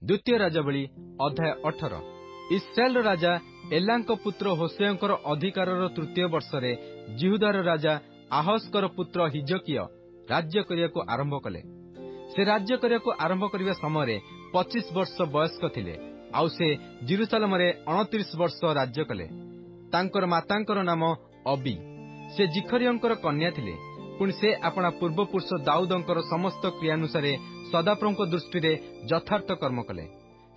द्वितीय राजावली अध्याय 18। इस्राएल राजा एलांक पुत्र होसेयंकर अधिकारर तृतीय वर्षरे जिहुदार राजा आहस्कर पुत्र हिजकिया राज्य करियाको आरंभ कले। से राज्य करियाको आरंभ करिवा समय 25 वर्ष बयस्क थिले। आउ से जेरुसालेम रे 29 वर्ष राज्य कले। तांकर मातांकर नाम अबी। से जिखरियंकर कन्या थिले। पुणी से अपना पूर्वपुरुष दाऊदंकर समस्त क्रियानुसारे सदाप्रभुଙ୍କ दृष्टि यथार्थ कर्म कले।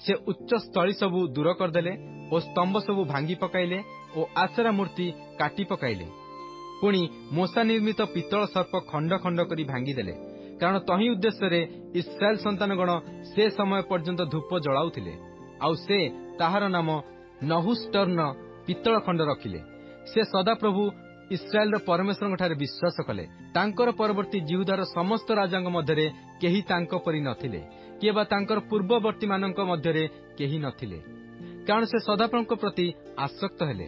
से उच्च स्थली सबू दूर करदेले और स्तंभ सबू भांगी पकाइले और आसरा मूर्ति काटी पकाइले। पुणी मोसा निर्मित पितल सर्प खंड खंड करी भांगीदेले। कारण तही उद्देश्य इस्राएल संतानगण से समय पर्यंत धूप जलाउथिले। आउ से ताहार नाम नहुष्टर्न पितल खंड रखिले। से सदाप्रभु इस्राएल परमेश्वर ठारे विश्वास कले। तांकर परवर्ती जिहुदार समस्त राजांग मध्यरे केही तांको परि नथिले, केबा तांकर पूर्ववर्ती मानक मध्यरे केही नथिले। कारण से सदाप्रभुଙ୍କ प्रति आसक्त हेले।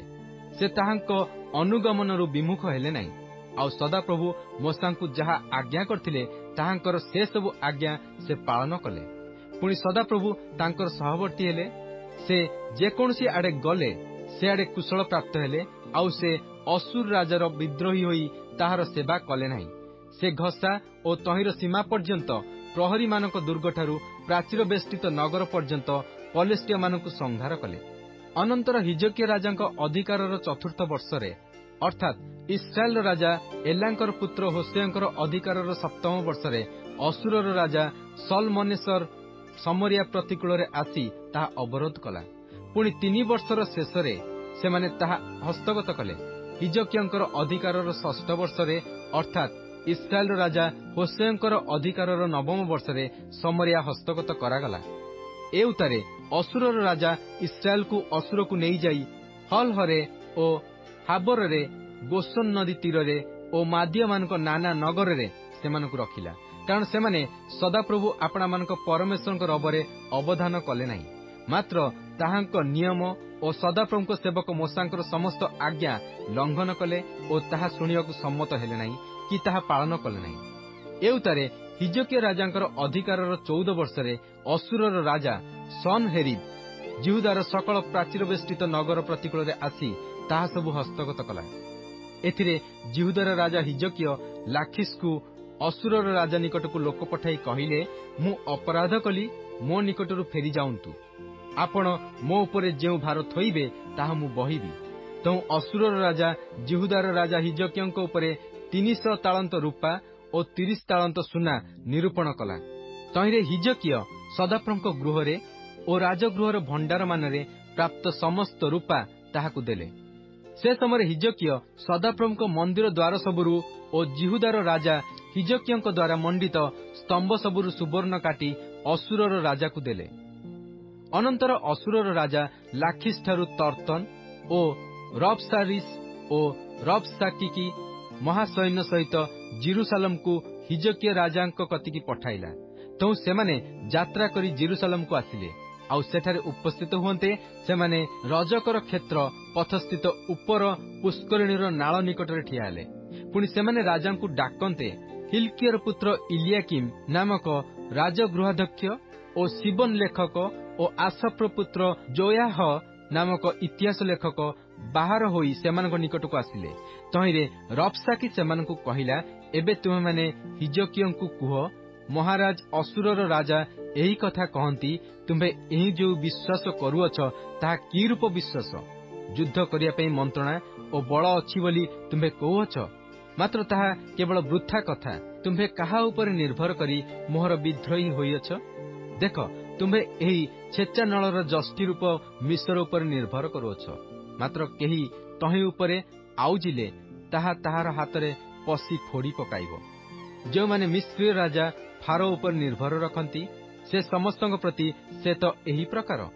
से ताहांको अनुगमनरु विमुख हेले नाही। आउ सदाप्रभु मोसांकु जहा आज्ञा करथिले ताहांकर से सब आज्ञा से पालन कले। पुणी सदाप्रभु तांकर सहवर्ती हेले। से जेकोसी आडे गले से आडे कुशल प्राप्त हेले। आउ से असुर राजार विद्रोही होई ताहार सेवा कले नाही। से घसा और तहिर सीमा पर्यंत प्रहरी मानक दुर्गठारु प्राचीर बेष्टित नगर पर्यंत पलेस्टिया मानक संहार कले। अनंतर हिजकिया राजांक अधिकारर चतुर्थ वर्षरे अर्थात इस्राएल राजा एलांकर पुत्र होसेयंकर अधिकारर सप्तम वर्षरे असुरर राजा सलमनेसर समरिया प्रतिकूल आसी ताहा अवरोध कला। पुणी 3 वर्षर शेषरे सेमाने ताहा हस्तगत कले। हिजकियांकर अधिकारर षष्ठ वर्षरे अर्थात इस्राएल राजा होसेयंकर अधिकारर नवम वर्षरे समरिया हस्तगत करागला। ए उतारे असुरर राजा इस्राएल को असुर को नहीं जाई हलहरे ओ हाबरे गोसन नदी तीरे ओ मादिया मानक नाना नगरे सेमानकु रखिला। कारण सेमाने सदाप्रभु आपणा मानक परमेश्वर रबरे अवधान कले नाही। मात्र ताहांक नियम और सदाप्रभुଙ୍କ सेवक मोसांकर समस्त आज्ञा लंघन कले और ताहा शुणियाकु सम्मत हेले नाही कि ताहा पालन कले नाही। एउतारे हिजकिया राजांकर अधिकारर 14 वर्षरे असुरर राजा सनहेरीब जिहुदार सकल प्राचीर बेष्टित नगर प्रतिकूल आसी ताहा सबु हस्तगत कला। एथिरे जिहुदार राजा हिजकिया लाखिसकु असुरर राजा निकटकु लोक पठाई कहिले, मु अपराध कली, मो निकटरु फेरी जाउंतु। आपण मो उपरे जेउ भार थोइबे ताहा मु बहिबी। तो असुरर राजा जिहुदार राजा हिजकियांक उपरे 300 तालंत रूपा और 30 तालंत सुना निरूपण कला। तहिरे हिजकिया सदाप्रभुଙ୍କ गृहरे और राजगृहर भंडार मानरे प्राप्त समस्त रूपा ताहाकु देले। से समय हिजकिया सदाप्रभुଙ୍କ मंदिर द्वार सबुरु और जिहुदार राजा हिजकियांक द्वारा मंडित स्तंभ सबुरु सुवर्ण काटी असुरर राजा को देले। अनंतर असुरर राजा लाखिस ठारु तर्तन ओ रबसारिस ओ रबसाकिकी महासैन्य सहित जेरुसालेम को हिजकिया राजांक कतिकी पठाइला। तो सेमाने यात्रा करी जेरुसालेम को आसिले। आउ सेठारे उपस्थित हुंते सेमाने रजकर क्षेत्र पथस्थित उपर पुष्करिणीर नाळ निकटरे ठिया हेले। पुणी सेमाने राजांकु डाकन्ते हिल्कियर पुत्र इलियाकिम नामक राजगृहाध्यक्ष और शिबन लेखक और आसफ्र पुत्र जोयाह नामक इतिहास लेखक बाहर होई सेमानक निकट को आसिले। तहिरे रबसाकी सेमानकु कहिला, एबे तुमे माने हिजकियांकु कुह, महाराज असुरर राजा एही कथा कहंती, तुमे एही जो विश्वास करूअछ ताहा की रूप विश्वास? युद्ध करिया पई मंत्रणा और बळ अछि बोली तुमे कहूअछ, मात्र ताहा केवल वृथा कथा। तुमे काहा ऊपर निर्भर करी मोहर विद्रोही होइअछ? देख, तुमे एही छेचा नळर जष्टि रूप मिश्र उपर निर्भर करूअछ। मात्र केही तही उपरे आउजिले ताहा ताहार हातरे पसी फोड़ी पकाइबो। जो माने मिस्र राजा फारो उपर निर्भर रखंती से समस्तଙ୍କ प्रति से तो एही प्रकार।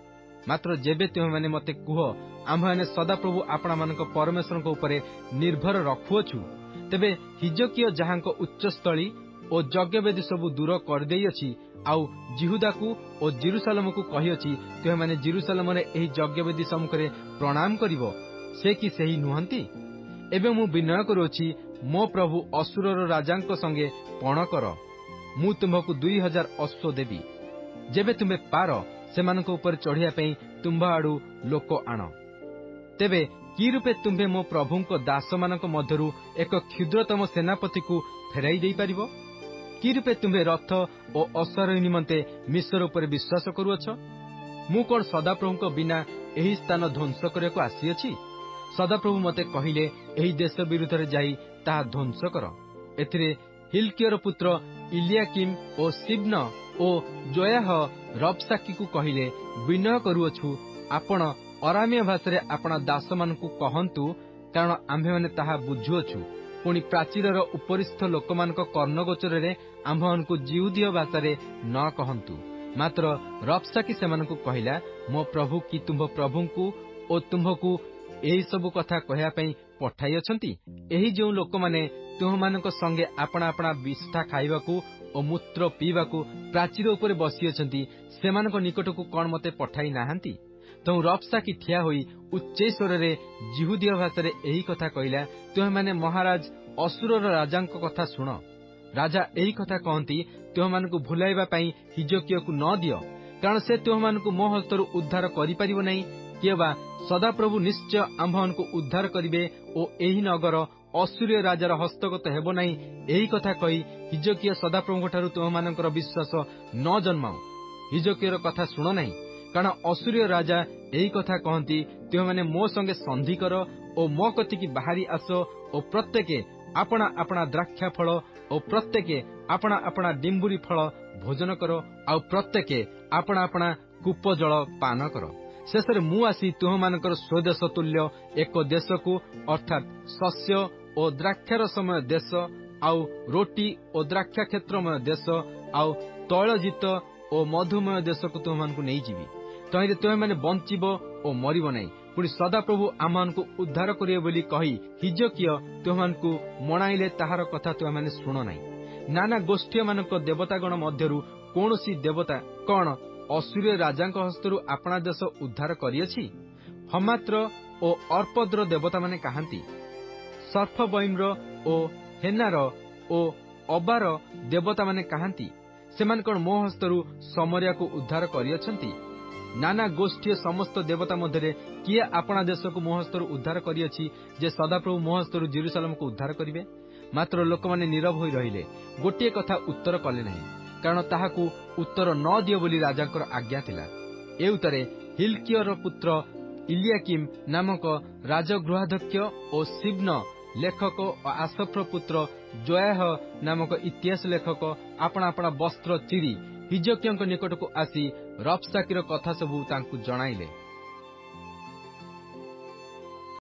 मात्र जेबे तुमे माने मते कुह, आम माने सदाप्रभु आपणा मानक परमेश्वरଙ୍କ उपरे निर्भर रखुअछु, तेबे हिजकिया जहांक उच्च स्थली और यज्ञवेदी सबु दूर कर देई अछि आउ जिहुदा को और जेरुसालेम को कहि अछि, तुमे माने जेरुसालेम रे एही यज्ञवेदी सम्मुखरे प्रणाम करिवो, से कि सेही नुहंती? एबे मु विनय करूछि, मो प्रभु असुरर राजांक संगे पण कर, मु तुमको 2000 अश्व देबी। जेबे तुमे पार ସେମାନଙ୍କ ଉପରେ ଚଢ଼ିବା ପାଇଁ ତୁମ୍ଭ ଆଡୁ ଲୋକ ଆଣ। ତେବେ କି ରୂପେ ତୁମ୍ଭେ ମୋ ପ୍ରଭୁଙ୍କ ଦାସମାନଙ୍କ ମଧ୍ୟରୁ ଏକ କ୍ଷୁଦ୍ରତମ ସେନାପତିକୁ ଫେରାଇ ଦେଇପାରିବ? କି ରୂପେ ତୁମ୍ଭେ ରଥ ଓ ଅଶ୍ୱାରୋହୀ ନିମନ୍ତେ ମିଶ୍ର ଉପରେ ବିଶ୍ୱାସ କରୁଅଛ? ମୁଁ କଣ ସଦାପ୍ରଭୁଙ୍କ ବିନା ଏହି ସ୍ଥାନ ଧ୍ୱଂସ କରିବାକୁ ଆସିଅଛି? ସଦାପ୍ରଭୁ ମୋତେ କହିଲେ, ଏହି ଦେଶ ବିରୁଦ୍ଧରେ ଯାଇ ତାହା ଧ୍ୱଂସ କର। ଏଥିରେ ହିଲ୍କିୟର ପୁତ୍ର ଇଲିଆକିମ୍ ଓ ଶିବ୍ନ ଓ ଜୋୟାହ ରବ୍ସାକିକୁ କହିଲେ, ବିନୟ କରୁଅଛୁ, ଆପଣ ଅରାମୀୟ ଭାଷାରେ ଆପଣା ଦାସମାନଙ୍କୁ କହନ୍ତୁ, କାରଣ ଆମ୍ଭେମାନେ ତାହା ବୁଝୁଅଛୁ। ପୁଣି ପ୍ରାଚୀରର ଉପରିସ୍ଥ ଲୋକମାନଙ୍କ କର୍ଣ୍ଣଗୋଚରରେ ଆମ୍ଭମାନଙ୍କୁ ଜିହୁଦୀୟ ଭାଷାରେ ନ କହନ୍ତୁ। ମାତ୍ର ରବ୍ସାକି ସେମାନଙ୍କୁ କହିଲା, ମୋ ପ୍ରଭୁ କି ତୁମ୍ଭ ପ୍ରଭୁଙ୍କୁ ଓ ତୁମ୍ଭକୁ ଏହିସବୁ କଥା କହିବା ପାଇଁ ପଠାଇଅଛନ୍ତି? ଏହି ଯେଉଁ ଲୋକମାନେ ତୁମ୍ଭମାନଙ୍କ ସଙ୍ଗେ ଆପଣା ଆପଣା ବିଷ୍ଠା ଖାଇବାକୁ ଓ ମୂତ୍ର ପିଇବାକୁ ପ୍ରାଚୀର ଉପରେ ବସିଅଛନ୍ତି, ସେମାନଙ୍କ ନିକଟକୁ କଣ ମୋତେ ପଠାଇ ନାହାନ୍ତି? ତେଣୁ ରବ୍ସାକି ଠିଆ ହୋଇ ଉଚ୍ଚୈଶ୍ୱରରେ ଜିହୁଦୀୟ ଭାଷାରେ ଏହି କଥା କହିଲା, ତୁମେମାନେ ମହାରାଜ ଅସୁରର ରାଜାଙ୍କ କଥା ଶୁଣ। ରାଜା ଏହି କଥା କହନ୍ତି, ତୁମମାନଙ୍କୁ ଭୁଲାଇବା ପାଇଁ ହିଜକିୟକୁ ନ ଦିଅ, କାରଣ ସେ ତୁମମାନଙ୍କୁ ମୋ ହସ୍ତରୁ ଉଦ୍ଧାର କରିପାରିବ ନାହିଁ। କିଏବା ସଦାପ୍ରଭୁ ନିଶ୍ଚୟ ଆମ୍ଭମାନଙ୍କୁ ଉଦ୍ଧାର କରିବେ ଓ ଏହି ନଗର ଅସୁରୀୟ ରାଜାର ହସ୍ତଗତ ହେବ ନାହିଁ। ଏହି କଥା କହି ହିଜକିୟ ସଦାପ୍ରଭୁଙ୍କଠାରୁ ତୁମମାନଙ୍କର ବିଶ୍ୱାସ ନ ଜନ୍ମାଉ। ହିଜକିୟର କଥା ଶୁଣ ନାହିଁ, କାରଣ ଅସୁରୀୟ ରାଜା ଏହି କଥା କହନ୍ତି, ତୁମେମାନେ ମୋ ସଙ୍ଗେ ସନ୍ଧି କର ଓ ମୋ କତିକି ବାହାରି ଆସ ଓ ପ୍ରତ୍ୟେକେ ଆପଣା ଆପଣା ଦ୍ରାକ୍ଷା ଫଳ ଓ ପ୍ରତ୍ୟେକେ ଆପଣା ଆପଣା ଡିମ୍ବୁରି ଫଳ ଭୋଜନ କର, ଆଉ ପ୍ରତ୍ୟେକେ ଆପଣା ଆପଣା କୂପ ଜଳ ପାନ କର। ଶେଷରେ ମୁଁ ଆସି ତୁମମାନଙ୍କର ସ୍ୱଦେଶ ତୁଲ୍ୟ ଏକ ଦେଶକୁ, ଅର୍ଥାତ୍ ଶସ୍ୟ ଓ ଦ୍ରାକ୍ଷାରସମୟ ଦେଶ, ଆଉ ରୋଟି ଓ ଦ୍ରାକ୍ଷା କ୍ଷେତ୍ରମୟ ଦେଶ, ଆଉ ତୈଳଜିତ ଓ ମଧୁମୟ ଦେଶକୁ ତୁମମାନଙ୍କୁ ନେଇଯିବି। ତହିଁରେ ତୁମେମାନେ ବଞ୍ଚିବ ଓ ମରିବ ନାହିଁ। ପୁଣି ସଦାପ୍ରଭୁ ଆମମାନଙ୍କୁ ଉଦ୍ଧାର କରିବେ ବୋଲି କହି ହିଜକିୟ ତୁମମାନଙ୍କୁ ମଣାଇଲେ, ତାହାର କଥା ତୁମେମାନେ ଶୁଣ ନାହିଁ। ନାନା ଗୋଷ୍ଠୀମାନଙ୍କ ଦେବତାଗଣ ମଧ୍ୟରୁ କୌଣସି ଦେବତା କଣ ଅସୁରୀୟ ରାଜାଙ୍କ ହସ୍ତରୁ ଆପଣା ଦେଶ ଉଦ୍ଧାର କରିଅଛି? ହମାତ୍ର ଓ ଅର୍ପଦର ଦେବତାମାନେ କାହାନ୍ତି? ସର୍ଫବଇମ୍ର ଓ ହେନାର ଓ ଅବାର ଦେବତାମାନେ କାହାନ୍ତି? ସେମାନେ କଣ ମୋ ହସ୍ତରୁ ସମରିୟାକୁ ଉଦ୍ଧାର କରିଅଛନ୍ତି? ନାନା ଗୋଷ୍ଠୀୟ ସମସ୍ତ ଦେବତା ମଧ୍ୟରେ କିଏ ଆପଣା ଦେଶକୁ ମୋ ହସ୍ତରୁ ଉଦ୍ଧାର କରିଅଛି, ଯେ ସଦାପ୍ରଭୁ ମୋ ହସ୍ତରୁ ଜେରୁସାଲେମକୁ ଉଦ୍ଧାର କରିବେ? ମାତ୍ର ଲୋକମାନେ ନୀରବ ହୋଇ ରହିଲେ, ଗୋଟିଏ କଥା ଉତ୍ତର କଲେ ନାହିଁ, କାରଣ ତାହାକୁ ଉତ୍ତର ନ ଦିଅ ବୋଲି ରାଜାଙ୍କର ଆଜ୍ଞା ଥିଲା। ଏ ଉତ୍ତରେ ହିଲ୍କିୟର ପୁତ୍ର ଇଲିଆକିମ୍ ନାମକ ରାଜଗୃହାଧ୍ୟକ୍ଷ ଓ ଶିବ୍ନ ଲେଖକ ଓ ଆସଫର ପୁତ୍ର ଜୋୟାହ ନାମକ ଇତିହାସ ଲେଖକ ଆପଣା ଆପଣା ବସ୍ତ୍ର ଚିରି ହିଜକିୟଙ୍କ ନିକଟକୁ ଆସି ରବ୍ସାକିର କଥା ସବୁ ତାଙ୍କୁ ଜଣାଇଲେ।